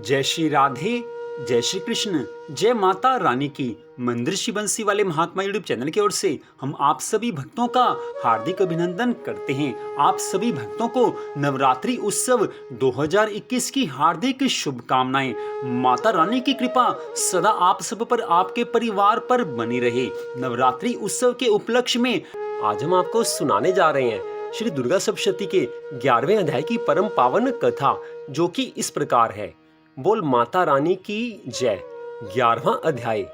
जय श्री राधे, जय श्री कृष्ण, जय माता रानी की। मंदिर श्री बंसी वाले महात्मा यूट्यूब चैनल की ओर से हम आप सभी भक्तों का हार्दिक अभिनंदन करते हैं। आप सभी भक्तों को नवरात्रि उत्सव 2021 की हार्दिक शुभकामनाएं। माता रानी की कृपा सदा आप सब पर, आपके परिवार पर बनी रहे। नवरात्रि उत्सव के उपलक्ष्य में आज हम आपको सुनाने जा रहे हैं श्री दुर्गा सप्तशती के 11वें अध्याय की परम पावन कथा, जो कि इस प्रकार है। बोल माता रानी की जय। 11वां अध्याय।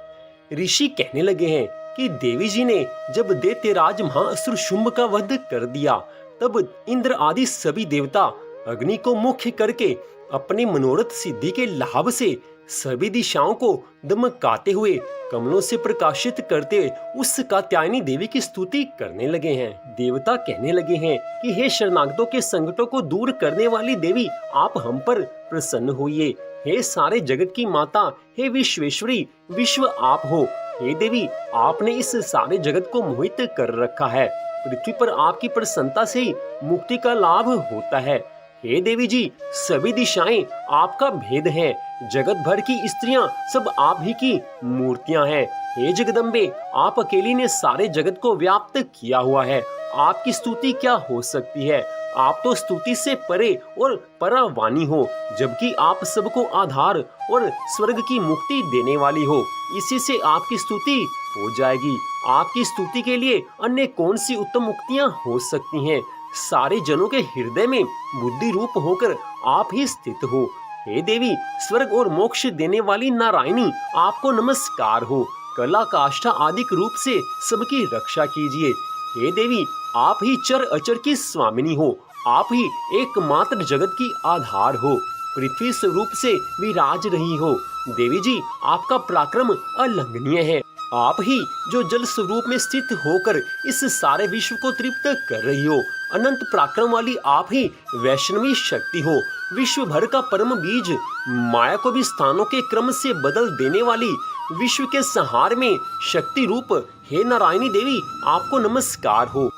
ऋषि कहने लगे हैं कि देवी जी ने जब दैत्यराज महाअसुर शुंभ का वध कर दिया, तब इंद्र आदि सभी देवता अग्नि को मुख्य करके अपने मनोरथ सिद्धि के लाभ से सभी दिशाओं को दमकाते हुए कमलों से प्रकाशित करते उस कात्यायनी देवी की स्तुति करने लगे हैं। देवता कहने लगे हैं कि हे शरणागतों के संकटों को दूर करने वाली देवी, आप हम पर प्रसन्न होइए। हे सारे जगत की माता, हे विश्वेश्वरी, विश्व आप हो। हे देवी, आपने इस सारे जगत को मोहित कर रखा है। पृथ्वी पर आपकी प्रसन्नता से ही मुक्ति का लाभ होता है। हे देवी जी, सभी दिशाएं आपका भेद है। जगत भर की स्त्रियां सब आप ही की मूर्तियां हैं। हे जगदम्बे, आप अकेली ने सारे जगत को व्याप्त किया हुआ है। आपकी स्तुति क्या हो सकती है? आप तो स्तुति से परे और परावानी हो, जबकि आप सबको आधार और स्वर्ग की मुक्ति देने वाली हो। इसी से आपकी स्तुति हो जाएगी। आपकी स्तुति के लिए अन्य कौन सी उत्तम मुक्तियां हो सकती हैं? सारे जनों के हृदय में बुद्धि रूप होकर आप ही स्थित हो। हे देवी, स्वर्ग और मोक्ष देने वाली नारायणी, आपको नमस्कार हो। कला काष्ठा आदि रूप से सबकी रक्षा कीजिए। हे देवी, आप ही चर अचर की स्वामिनी हो। आप ही एकमात्र जगत की आधार हो। पृथ्वी स्वरूप से विराज रही हो। देवी जी, आपका पराक्रम अलंघनीय है। आप ही जो जल स्वरूप में स्थित होकर इस सारे विश्व को तृप्त कर रही हो। अनंत पराक्रम वाली आप ही वैष्णवी शक्ति हो। विश्व भर का परम बीज, माया को भी स्थानों के क्रम से बदल देने वाली, विश्व के संहार में शक्ति रूप हे नारायणी देवी, आपको नमस्कार हो।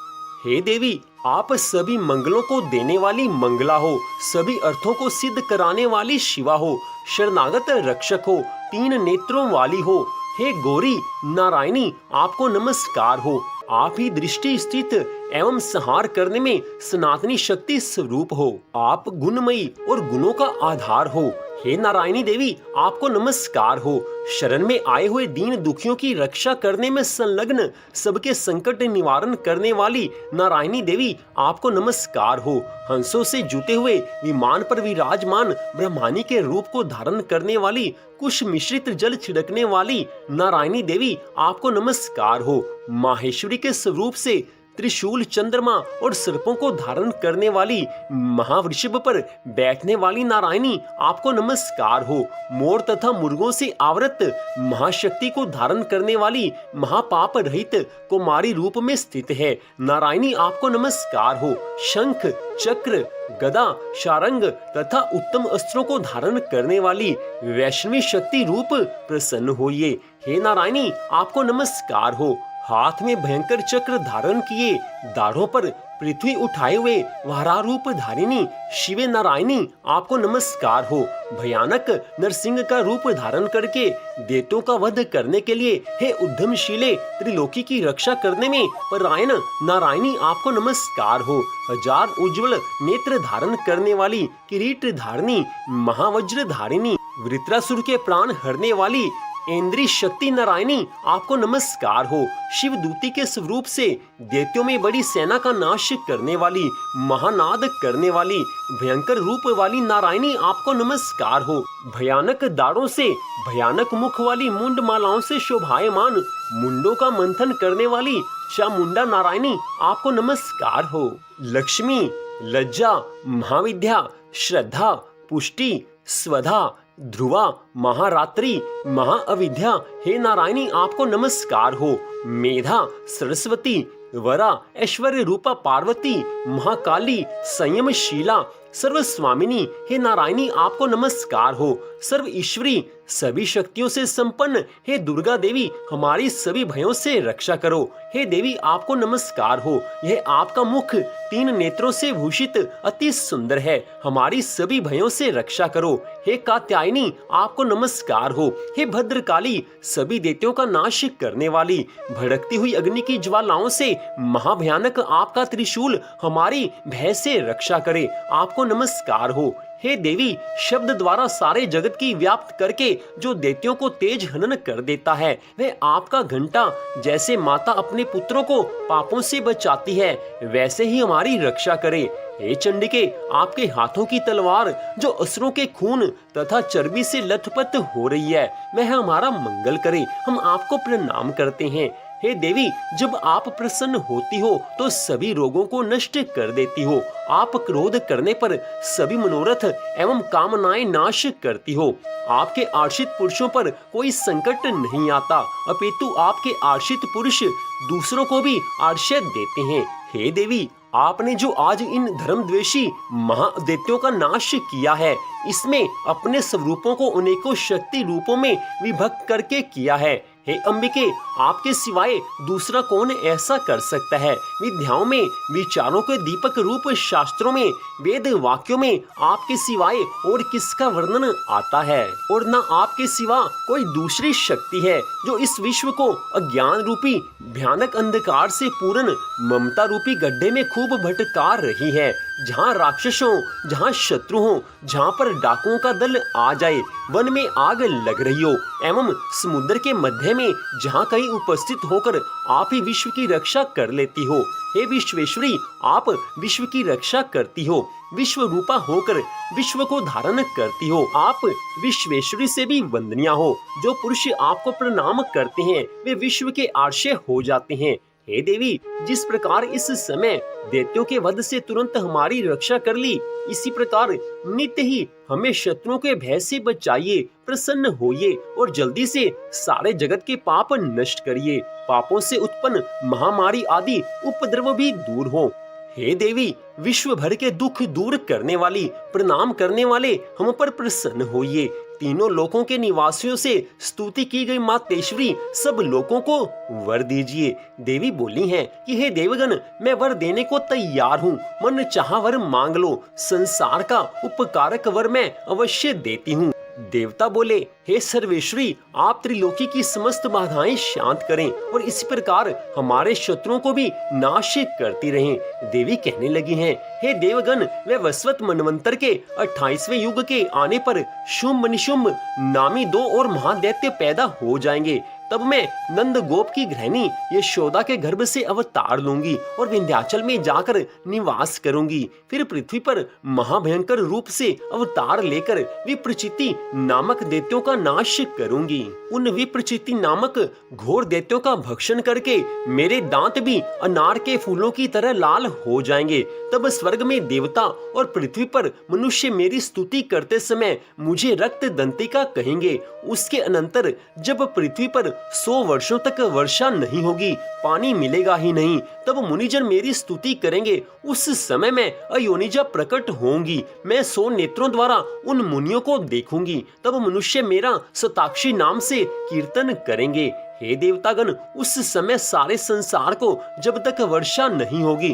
हे देवी, आप सभी मंगलों को देने वाली मंगला हो। सभी अर्थों को सिद्ध कराने वाली शिवा हो। शरणागत रक्षक हो। 3 नेत्रों वाली हो। हे गौरी नारायणी, आपको नमस्कार हो। आप ही दृष्टि स्थित एवं संहार करने में सनातनी शक्ति स्वरूप हो। आप गुणमयी और गुणों का आधार हो। हे नारायणी देवी, आपको नमस्कार हो। शरण में आए हुए दीन दुखियों की रक्षा करने में संलग्न, सबके संकट निवारण करने वाली नारायणी देवी, आपको नमस्कार हो। हंसों से जुटे हुए विमान पर विराजमान ब्रह्मानी के रूप को धारण करने वाली, कुश मिश्रित जल छिड़कने वाली नारायणी देवी, आपको नमस्कार हो। माहेश्वरी के स्वरूप से त्रिशूल, चंद्रमा और सर्पों को धारण करने वाली, महावृषभ पर बैठने वाली नारायणी, आपको नमस्कार हो। मोर तथा मुर्गों से आवृत महाशक्ति को धारण करने वाली, महापाप रहित कुमारी रूप में स्थित है नारायणी, आपको नमस्कार हो। शंख, चक्र, गदा, शारंग तथा उत्तम अस्त्रों को धारण करने वाली वैष्णवी शक्ति रूप प्रसन्न होइए। हे नारायणी, आपको नमस्कार हो। हाथ में भयंकर चक्र धारण किए, दाढ़ों पर पृथ्वी उठाए हुए वारा रूप धारिणी शिवे नारायणी, आपको नमस्कार हो। भयानक नरसिंह का रूप धारण करके दैत्यों का वध करने के लिए, हे उद्यमशीले त्रिलोकी की रक्षा करने में परायण नारायणी, आपको नमस्कार हो। 1000 उज्ज्वल नेत्र धारण करने वाली किरीट धारिणी महावज्र धारिणी, वृत्रासुर के प्राण हरने वाली इंद्री शक्ति नारायणी, आपको नमस्कार हो। शिव दूती के स्वरूप से दैत्यों में बड़ी सेना का नाश करने वाली, महानाद करने वाली, भयंकर रूप वाली नारायणी, आपको नमस्कार हो। भयानक दाढ़ों से, भयानक मुख वाली, मुंड मालाओं से शोभायमान, मुंडों का मंथन करने वाली चामुंडा नारायणी, आपको नमस्कार हो। लक्ष्मी, लज्जा, महाविद्या, श्रद्धा, पुष्टि, स्वधा, ध्रुवा, महारात्रि, महाअविद्या, हे नारायणी, आपको नमस्कार हो। मेधा, सरस्वती, वरा, ऐश्वर्य रूपा पार्वती, महाकाली, संयमशीला, सर्वस्वामिनी, हे नारायणी, आपको नमस्कार हो। सर्व ईश्वरी, सभी शक्तियों से संपन्न हे दुर्गा देवी, हमारी सभी भयों से रक्षा करो। हे देवी, आपको नमस्कार हो। यह आपका मुख 3 नेत्रों से भूषित अति सुंदर है। हमारी सभी भयों से रक्षा करो। हे कात्यायनी, आपको नमस्कार हो। हे भद्रकाली, सभी दैत्यों का नाश करने वाली, भड़कती हुई अग्नि की ज्वालाओं से महाभयानक आपका त्रिशूल हमारी भय से रक्षा करे। आपको नमस्कार हो। हे देवी, शब्द द्वारा सारे जगत की व्याप्त करके जो दैत्यों को तेज हनन कर देता है, वह आपका घंटा जैसे माता अपने पुत्रों को पापों से बचाती है, वैसे ही हमारी रक्षा करे। हे चंडिके, आपके हाथों की तलवार जो असुरों के खून तथा चर्बी से लथपथ हो रही है, वह हमारा मंगल करे। हम आपको प्रणाम करते हैं। हे देवी, जब आप प्रसन्न होती हो तो सभी रोगों को नष्ट कर देती हो। आप क्रोध करने पर सभी मनोरथ एवं कामनाएं नाश करती हो। आपके आश्रित पुरुषों पर कोई संकट नहीं आता, अपितु आपके आश्रित पुरुष दूसरों को भी आश्रय देते हैं। हे देवी, आपने जो आज इन धर्मद्वेषी महादैत्यों का नाश किया है, इसमें अपने स्वरूपों को अनेकों शक्ति रूपों में विभक्त करके किया है। हे अंबिके, आपके सिवाय दूसरा कौन ऐसा कर सकता है? विद्याओं में, विचारों के दीपक रूप शास्त्रों में, वेद वाक्यों में आपके सिवाय और किसका वर्णन आता है? और न आपके सिवा कोई दूसरी शक्ति है जो इस विश्व को अज्ञान रूपी भयानक अंधकार से पूर्ण ममता रूपी गड्ढे में खूब भटका रही है। जहाँ राक्षस हो, जहाँ शत्रु हो, जहाँ पर डाकुओं का दल आ जाए, वन में आग लग रही हो एवं समुद्र के मध्य में जहाँ कहीं उपस्थित होकर आप ही विश्व की रक्षा कर लेती हो। हे विश्वेश्वरी, आप विश्व की रक्षा करती हो। विश्व रूपा होकर विश्व को धारण करती हो। आप विश्वेश्वरी से भी वंदनीय हो। जो पुरुष आपको प्रणाम करते हैं वे विश्व के आश्रय हो जाते हैं। हे देवी, जिस प्रकार इस समय दैत्यों के वध से तुरंत हमारी रक्षा कर ली, इसी प्रकार नित्य ही हमें शत्रुओं के भय से बचाइए, प्रसन्न होइए और जल्दी से सारे जगत के पाप नष्ट करिए। पापों से उत्पन्न महामारी आदि उपद्रव भी दूर हो। हे देवी, विश्व भर के दुख दूर करने वाली, प्रणाम करने वाले हम पर प्रसन्न होइए। तीनों लोकों के निवासियों से स्तुति की गई मातेश्वरी सब लोगों को वर दीजिए। देवी बोली हैं कि हे देवगण, मैं वर देने को तैयार हूँ। मन चाहा वर मांग लो, संसार का उपकारक वर मैं अवश्य देती हूँ। देवता बोले, हे सर्वेश्वरी, आप त्रिलोकी की समस्त बाधाएं शांत करें और इसी प्रकार हमारे शत्रुओं को भी नाश करती रहें। देवी कहने लगी हैं, हे देवगण, वे वसवत मनवंतर के 28वें युग के आने पर शुंभ निशुंभ नामी 2 और महादैत्य पैदा हो जाएंगे। तब मैं नंद गोप की गृहिणी यशोदा के गर्भ से अवतार लूंगी और विंध्याचल में जाकर निवास करूंगी। फिर पृथ्वी पर महाभयंकर रूप से अवतार लेकर विप्रचिति नामक दैत्यों का नाश करूंगी। उन विप्रचिति नामक घोर दैत्यों का भक्षण करके मेरे दांत भी अनार के फूलों की तरह लाल हो जाएंगे। तब स्वर्ग में देवता और पृथ्वी पर मनुष्य मेरी स्तुति करते समय मुझे रक्त दंतिका कहेंगे। उसके अनंतर जब पृथ्वी पर 100 वर्षों तक वर्षा नहीं होगी, पानी मिलेगा ही नहीं, तब मुनिजन मेरी स्तुति करेंगे। उस समय मैं अयोनिजा प्रकट होंगी। मैं 100 नेत्रों द्वारा उन मुनियों को देखूंगी। तब मनुष्य मेरा शताक्षी नाम से कीर्तन करेंगे। हे देवतागण, उस समय सारे संसार को जब तक वर्षा नहीं होगी,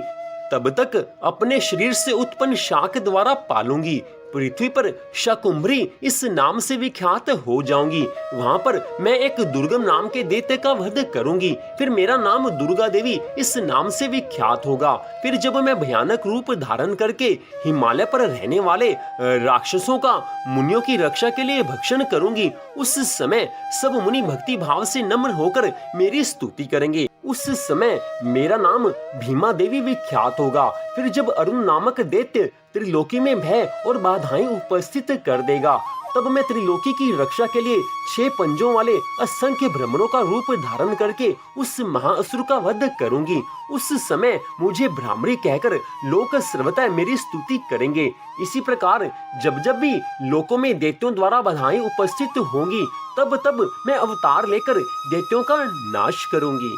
तब तक अपने शरीर से उत्पन्न शाक द्वारा पालूंगी। पृथ्वी पर शाकुंभरी इस नाम से विख्यात हो जाऊंगी। वहां पर मैं एक दुर्गम नाम के दैत्य का वध करूंगी। फिर मेरा नाम दुर्गा देवी इस नाम से विख्यात होगा। फिर जब मैं भयानक रूप धारण करके हिमालय पर रहने वाले राक्षसों का मुनियों की रक्षा के लिए भक्षण करूंगी, उस समय सब मुनि भक्ति भाव से नम्र होकर मेरी स्तुति करेंगे। उस समय मेरा नाम भीमा देवी विख्यात होगा। फिर जब अरुण नामक दैत्य त्रिलोकी में भय और बाधाएं उपस्थित कर देगा, तब मैं त्रिलोकी की रक्षा के लिए 6 पंजों वाले असंख्य भ्रमरों का रूप धारण करके उस महाअसुर का वध करूंगी। उस समय मुझे भ्रामरी कहकर लोक सर्वथा मेरी स्तुति करेंगे। इसी प्रकार जब जब भी लोकों में दैत्यों द्वारा बाधाएं उपस्थित होंगी, तब तब मैं अवतार लेकर दैत्यों का नाश करूंगी।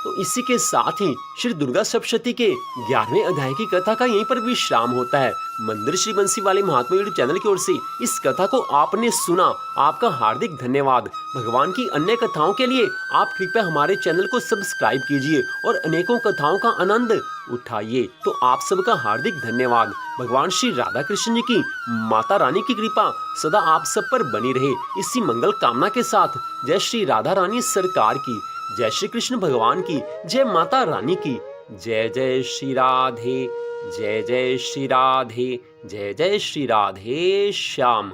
तो इसी के साथ ही श्री दुर्गा सप्तशती के 11वें अध्याय की कथा का यहीं पर विश्राम होता है। मंदिर श्री बंसी वाले महात्मा यूट्यूब चैनल की ओर से इस कथा को आपने सुना, आपका हार्दिक धन्यवाद। भगवान की अन्य कथाओं के लिए आप कृपया हमारे चैनल को सब्सक्राइब कीजिए और अनेकों कथाओं का आनंद उठाइए। तो आप सबका हार्दिक धन्यवाद। भगवान श्री राधा कृष्ण जी की, माता रानी की कृपा सदा आप सब पर बनी रहे, इसी मंगल कामना के साथ जय श्री राधा रानी सरकार की, जय श्री कृष्ण भगवान की, जय माता रानी की, जय जय श्री राधे, जय जय श्री राधे, जय जय श्री राधे श्याम।